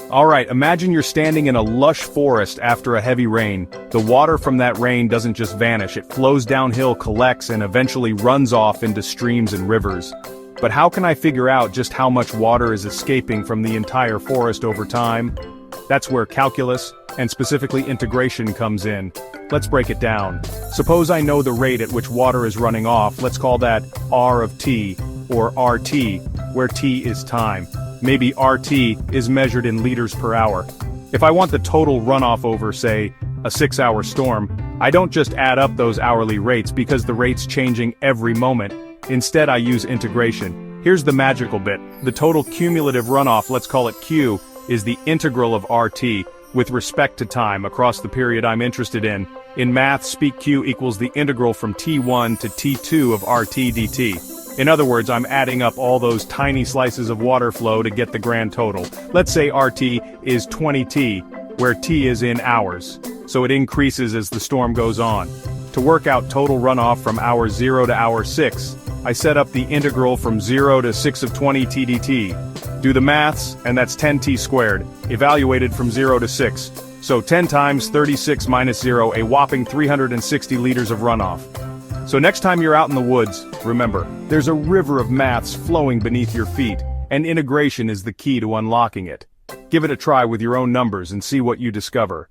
Alright, imagine you're standing in a lush forest after a heavy rain. The water from that rain doesn't just vanish, it flows downhill, collects, and eventually runs off into streams and rivers. But how can I figure out just how much water is escaping from the entire forest over time? That's where calculus, and specifically integration, comes in. Let's break it down. Suppose I know the rate at which water is running off, let's call that R of t, or RT, where t is time. Maybe RT is measured in liters per hour. If I want the total runoff over, say, a 6-hour storm, I don't just add up those hourly rates because the rate's changing every moment. Instead, I use integration. Here's the magical bit. The total cumulative runoff, let's call it Q, is the integral of RT with respect to time across the period I'm interested in. In math, speak Q equals the integral from T1 to T2 of RT dt. In other words, I'm adding up all those tiny slices of water flow to get the grand total. Let's say RT is 20t, where t is in hours, so it increases as the storm goes on. To work out total runoff from hour 0 to hour 6, I set up the integral from 0 to 6 of 20 t dt. Do the maths, and that's 10t squared, evaluated from 0 to 6. So 10 times 36 minus 0, a whopping 360 liters of runoff. So next time you're out in the woods, remember, there's a river of maths flowing beneath your feet, and integration is the key to unlocking it. Give it a try with your own numbers and see what you discover.